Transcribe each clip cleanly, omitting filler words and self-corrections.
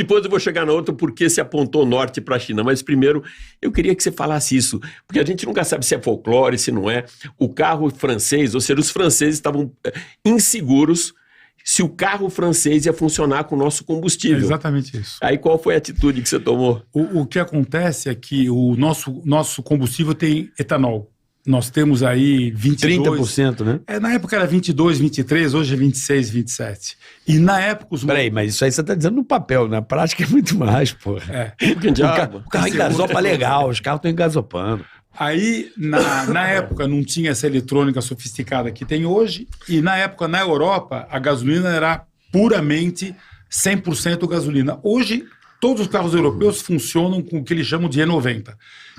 depois eu vou chegar na outra porque se apontou norte para a China. Mas primeiro, eu queria que você falasse isso, porque a gente nunca sabe se é folclore, se não é. O carro francês, ou seja, os franceses estavam inseguros se o carro francês ia funcionar com o nosso combustível. É exatamente isso. Aí qual foi a atitude que você tomou? O que acontece é que o nosso combustível tem etanol. Nós temos aí 22... 30%, né? Na época era 22, 23, hoje é 26, 27. E na época os... Peraí, mas isso aí você tá dizendo no papel, na prática é muito mais, porra. O carro engasopa legal, os carros estão engasopando. Aí, na época, não tinha essa eletrônica sofisticada que tem hoje, e na época, na Europa, a gasolina era puramente 100% gasolina. Hoje, todos os carros europeus funcionam com o que eles chamam de E90,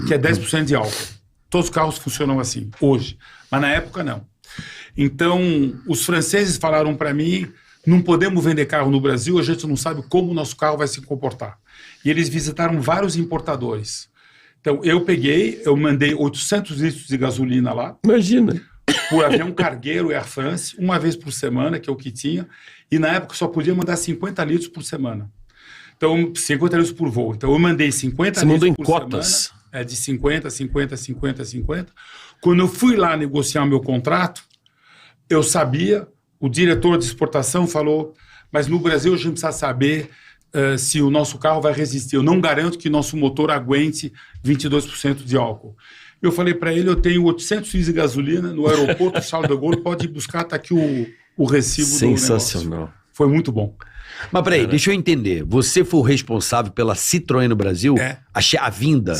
que é 10% de álcool. Todos os carros funcionam assim, hoje. Mas na época, não. Então, os franceses falaram para mim, não podemos vender carro no Brasil, a gente não sabe como o nosso carro vai se comportar. E eles visitaram vários importadores. Então, eu mandei 800 litros de gasolina lá. Imagina. Por avião cargueiro Air France, uma vez por semana, que é o que tinha. E na época só podia mandar 50 litros por semana. Então, 50 litros por voo. Então, eu mandei 50 Você litros mandou em por cotas? semana. De 50, 50, 50, 50. Quando eu fui lá negociar o meu contrato, eu sabia, o diretor de exportação falou, mas no Brasil a gente precisa saber se o nosso carro vai resistir. Eu não garanto que nosso motor aguente 22% de álcool. Eu falei para ele, eu tenho 800 litros de gasolina no aeroporto Charles de Gaulle, pode ir buscar, tá aqui o recibo do negócio. Sensacional. Foi muito bom. Mas peraí, deixa eu entender. Você foi o responsável pela Citroën no Brasil? A vinda?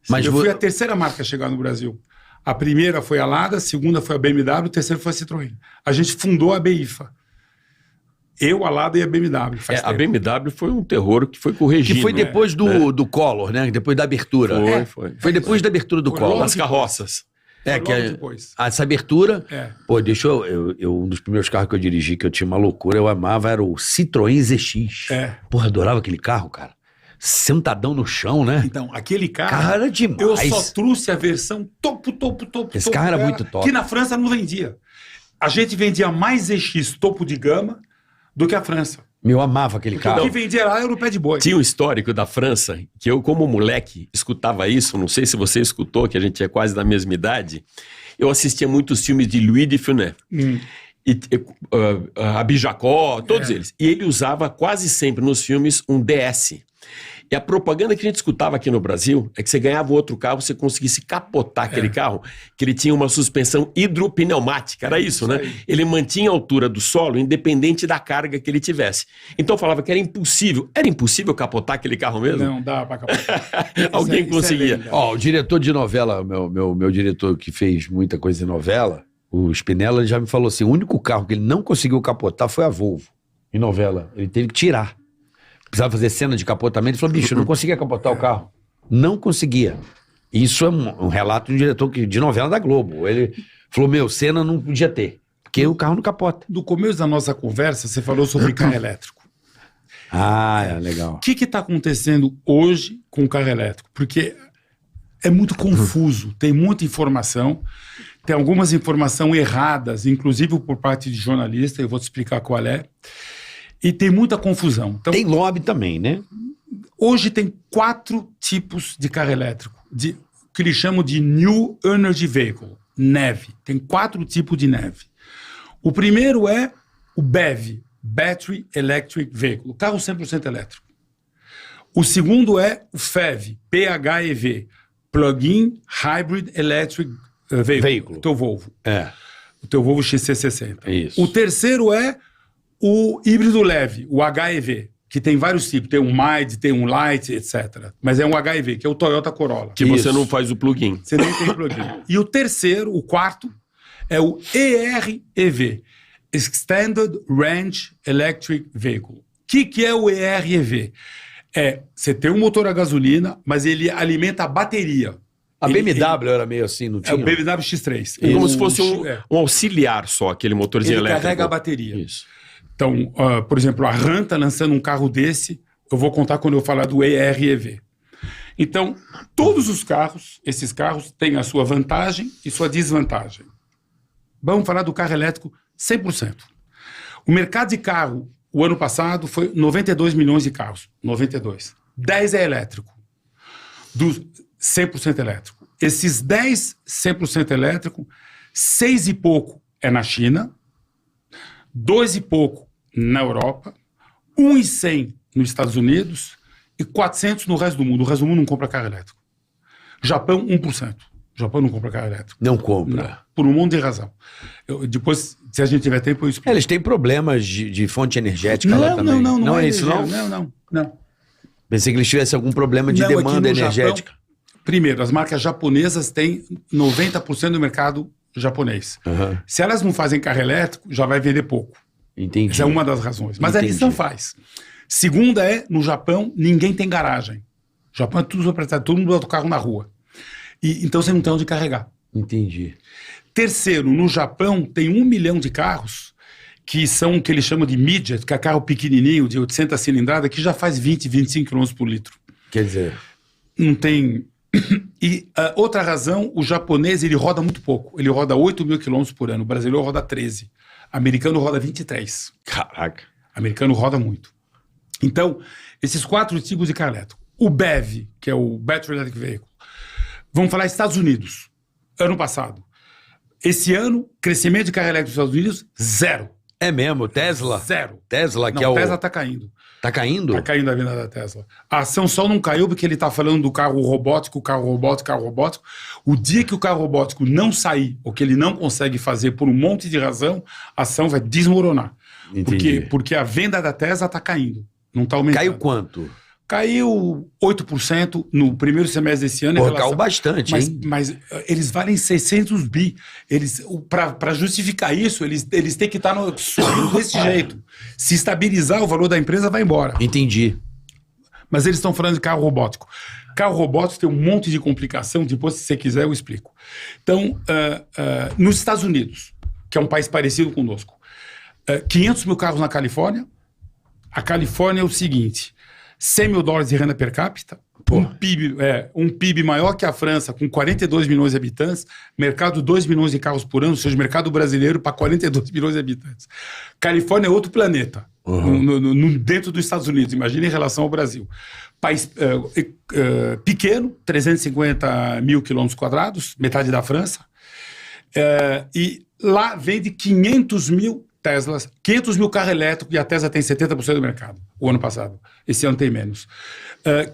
Mas eu fui a terceira marca a chegar no Brasil. A primeira foi a Lada, a segunda foi a BMW, a terceira foi a Citroën. A gente fundou a BIFA. Eu, a Lada e a BMW. A BMW foi um terror que foi corrigido. Que foi depois do Collor, né? Depois da abertura. Foi depois da abertura do Collor. As carroças. Depois. Essa abertura... Pô, deixa eu... Um dos primeiros carros que eu dirigi, que eu tinha uma loucura, eu amava, era o Citroën ZX. Porra, adorava aquele carro, cara. Sentadão no chão, né? Então, aquele carro... Cara, era demais. Eu só trouxe a versão topo. Esse carro era muito top. Que na França não vendia. A gente vendia mais ZX topo de gama do que a França. Eu amava aquele carro. O que vendia lá era o pé de boi. Tinha um histórico da França, que eu, como moleque, escutava isso, não sei se você escutou, que a gente é quase da mesma idade. Eu assistia muitos filmes de Louis de Funès. Abijacó, todos eles. E ele usava quase sempre nos filmes um DS. E a propaganda que a gente escutava aqui no Brasil é que você ganhava outro carro, você conseguisse capotar aquele carro, que ele tinha uma suspensão hidropneumática, era isso, né? Ele mantinha a altura do solo, independente da carga que ele tivesse. Então falava que era impossível capotar aquele carro mesmo? Não, dá pra capotar. Alguém conseguia. O diretor de novela, meu diretor que fez muita coisa de novela, o Spinella, ele já me falou assim, o único carro que ele não conseguiu capotar foi a Volvo, em novela. Ele teve que tirar. Precisava fazer cena de capotamento, ele falou, bicho, eu não conseguia capotar o carro. Não conseguia. Isso é um relato de um diretor de novela da Globo. Ele falou, cena não podia ter, porque o carro não capota. No começo da nossa conversa, você falou sobre carro elétrico. Legal. O que está acontecendo hoje com o carro elétrico? Porque é muito confuso, tem muita informação, tem algumas informações erradas, inclusive por parte de jornalista, eu vou te explicar qual é. E tem muita confusão. Então, tem lobby também, né? Hoje tem 4 tipos de carro elétrico, que eles chamam de New Energy Vehicle, NEV. Tem 4 tipos de NEV. O primeiro é o BEV, Battery Electric Vehicle, carro 100% elétrico. O segundo é o PHEV, PHEV, Plug-in Hybrid Electric Vehicle. O teu Volvo. O teu Volvo XC60. Isso. O terceiro é o híbrido leve, o HEV, que tem vários tipos. Tem um Mild, tem um Light, etc. Mas é um HEV, que é o Toyota Corolla. Que você não faz o plug-in. Você nem tem plug-in. E o terceiro, o quarto, é o EREV, Extended Range Electric Vehicle. O que é o EREV? Você tem um motor a gasolina, mas ele alimenta a bateria. A BMW era meio assim, não tinha? É o BMW X3. É como se fosse um auxiliar só, aquele motorzinho elétrico. Ele carrega a bateria. Isso. Então, por exemplo, a RAM está lançando um carro desse, eu vou contar quando eu falar do EREV. Então, todos os carros, esses carros, têm a sua vantagem e sua desvantagem. Vamos falar do carro elétrico 100%. O mercado de carro, O ano passado foi 92 milhões de carros. 92. 10 é elétrico. Dos 100% elétrico. Esses 10 100% elétrico, 6 e pouco é na China, 2 e pouco na Europa, 1.100 nos Estados Unidos e 400 no resto do mundo. O resto do mundo não compra carro elétrico. Japão, 1%. O Japão não compra carro elétrico. Não compra. Não, por um monte de razão. Depois, se a gente tiver tempo, eu explico. Eles têm problemas de fonte energética lá também. Não é isso, não? Não. Pensei que eles tivessem algum problema de Não, aqui demanda no energética. Japão, primeiro, as marcas japonesas têm 90% do mercado japonês. Aham. Se elas não fazem carro elétrico, já vai vender pouco. Entendi. Essa é uma das razões. Mas Entendi. a lição faz. Segunda é, no Japão, ninguém tem garagem. O Japão é tudo proprietário, todo mundo bota o carro na rua. Então você não tem onde carregar. Entendi. Terceiro, no Japão tem 1 milhão de carros que são o que eles chamam de midget, que é carro pequenininho, de 800 cilindradas, que já faz 20, 25 km por litro. Quer dizer... Não tem... E outra razão, o japonês ele roda muito pouco. Ele roda 8 mil quilômetros por ano. O brasileiro roda 13. O americano roda 23. Caraca. O americano roda muito. Então, esses 4 tipos de carro elétrico. O BEV, que é o Battery Electric Vehicle. Vamos falar Estados Unidos. Ano passado. Esse ano, crescimento de carro elétrico nos Estados Unidos, 0. É mesmo? Tesla? 0. Tesla, que Não, é o... Tesla está caindo. Tá caindo? Está caindo a venda da Tesla. A ação só não caiu porque ele está falando do carro robótico. O dia que o carro robótico não sair, ou que ele não consegue fazer por um monte de razão, a ação vai desmoronar. Entendi. Porque a venda da Tesla está caindo. Não está aumentando. Caiu quanto? Caiu 8% no primeiro semestre desse ano. Pô, caiu bastante, hein? Mas eles valem 600 bi. Para justificar isso, eles têm que estar subindo desse jeito. Se estabilizar, o valor da empresa vai embora. Entendi. Mas eles estão falando de carro robótico. Carro robótico tem um monte de complicação. Depois, se você quiser, eu explico. Então, nos Estados Unidos, que é um país parecido conosco, 500 mil carros na Califórnia. A Califórnia é o seguinte... 100 mil dólares de renda per capita, um PIB maior que a França, com 42 milhões de habitantes, mercado 2 milhões de carros por ano, ou seja, mercado brasileiro para 42 milhões de habitantes. Califórnia é outro planeta, dentro dos Estados Unidos, imagina em relação ao Brasil. País pequeno, 350 mil quilômetros quadrados, metade da França, e lá vende 500 mil Teslas, 500 mil carros elétricos, e a Tesla tem 70% do mercado, o ano passado. Esse ano tem menos.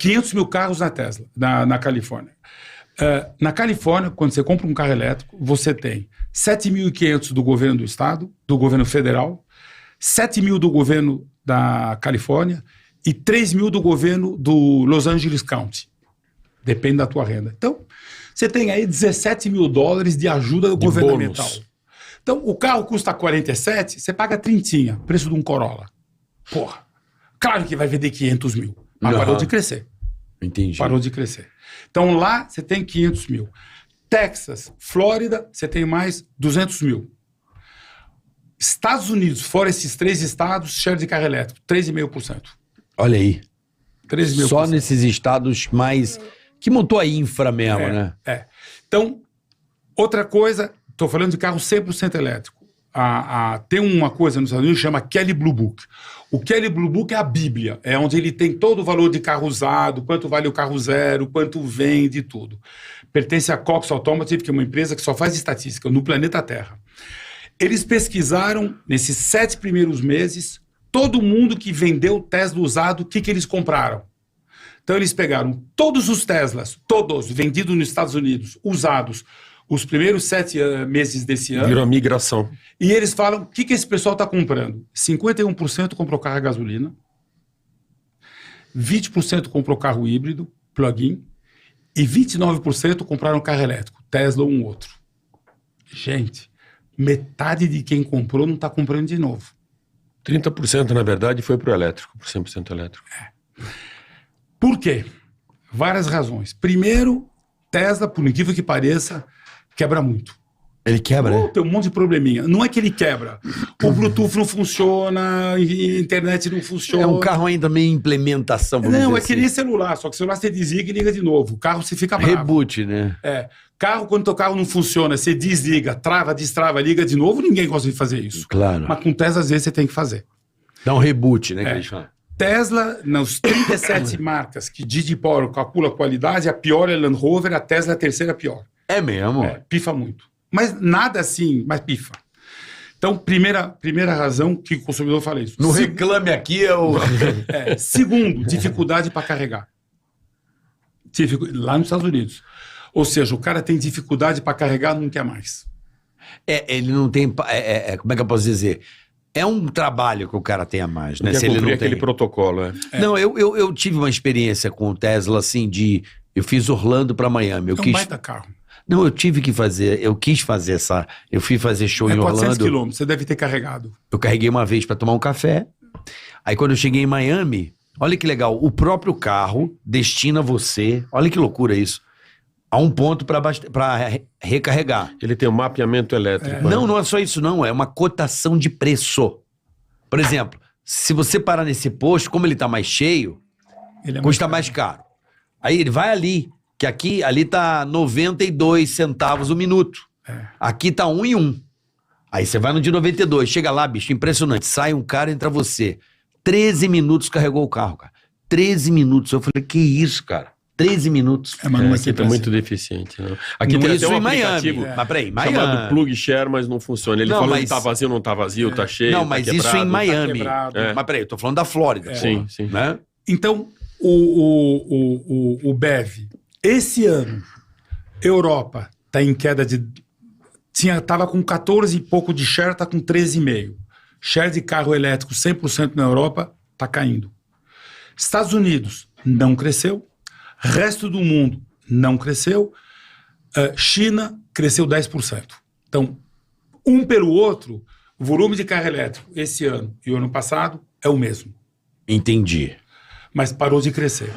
500 mil carros na Tesla, na Califórnia. Na Califórnia, quando você compra um carro elétrico, você tem 7.500 do governo do estado, do governo federal, 7 mil do governo da Califórnia e 3 mil do governo do Los Angeles County. Depende da tua renda. Então, você tem aí 17 mil dólares de ajuda governamental. Bônus. Então, o carro custa 47, você paga 30, preço de um Corolla. Porra, claro que vai vender 500 mil, mas parou de crescer. Entendi. Parou de crescer. Então, lá você tem 500 mil. Texas, Flórida, você tem mais 200 mil. Estados Unidos, fora esses 3 estados, share de carro elétrico, 3,5%. Olha aí. 3,5%. Só nesses estados mais... Que montou a infra mesmo, né? Então, outra coisa... Estou falando de carro 100% elétrico. Tem uma coisa nos Estados Unidos que chama Kelley Blue Book. O Kelley Blue Book é a Bíblia, é onde ele tem todo o valor de carro usado, quanto vale o carro zero, quanto vende, tudo. Pertence à Cox Automotive, que é uma empresa que só faz estatística no planeta Terra. Eles pesquisaram, nesses 7 primeiros meses, todo mundo que vendeu Tesla usado, o que eles compraram. Então eles pegaram todos os Teslas, todos vendidos nos Estados Unidos, usados, os primeiros 7 meses desse ano. Virou migração. E eles falam, o que esse pessoal está comprando? 51% comprou carro a gasolina, 20% comprou carro híbrido, plug-in, e 29% compraram carro elétrico, Tesla ou um outro. Gente, metade de quem comprou não está comprando de novo. 30%, na verdade, foi para o elétrico, por 100% elétrico. Por quê? Várias razões. Primeiro, Tesla, por incrível que pareça, quebra muito. Ele quebra, né? Tem um monte de probleminha. Não é que ele quebra. O Bluetooth não funciona, a internet não funciona. É um carro ainda meio em implementação. Não, é que nem celular. Só que o celular você desliga e liga de novo. O carro você fica bravo. Reboot, né? Carro, quando teu carro não funciona, você desliga, trava, destrava, liga de novo, ninguém gosta de fazer isso. Claro. Mas com Tesla, às vezes, você tem que fazer. Dá um reboot, né, que eles falam. Tesla, nas 37 marcas que J.D. Power calcula a qualidade, a pior é Land Rover, a Tesla é a terceira pior. É mesmo? Pifa muito. Mas nada assim, mas pifa. Então, primeira razão que o consumidor fala isso. Não reclame aqui, eu... Segundo, dificuldade para carregar. Lá nos Estados Unidos. Ou seja, o cara tem dificuldade para carregar, não quer mais. Ele não tem... como é que eu posso dizer? É um trabalho que o cara tem a mais, né? Quer Se ele não tem aquele protocolo, Não, eu tive uma experiência com o Tesla, assim, eu fiz Orlando para Miami. Um baita carro. Não, eu quis fazer eu fui fazer show em 400 Orlando. quilômetros, você deve ter carregado. Eu carreguei uma vez para tomar um café. Aí quando eu cheguei em Miami, olha que legal, o próprio carro destina você, olha que loucura isso, a um ponto para recarregar. Ele tem um mapeamento elétrico. Não é só isso não, é uma cotação de preço. Por exemplo, se você parar nesse posto, como ele tá mais cheio, custa mais caro. Aí ele vai ali, que ali tá 92 centavos o minuto. Aqui tá 1 e 1. Aí você vai no de 92, chega lá, bicho, impressionante. Sai um cara, entra você. 13 minutos carregou o carro, cara. 13 minutos. Eu falei, que isso, cara? 13 minutos. Mas aqui tá muito deficiente. Não. Aqui não tem isso até um em aplicativo Miami. Mas peraí, Miami. chamado Plug Share, mas não funciona. Ele falou que tá vazio, não tá vazio, tá cheio, Não, mas tá isso em Miami. Tá Mas peraí, eu tô falando da Flórida. Sim, sim. Né? Então, o BEV, esse ano, Europa tá em queda de... Tava com 14 e pouco de share, tá com 13,5. Share de carro elétrico 100% na Europa tá caindo. Estados Unidos não cresceu. Resto do mundo não cresceu. China cresceu 10%. Então, um pelo outro, o volume de carro elétrico esse ano e o ano passado é o mesmo. Entendi. Mas parou de crescer.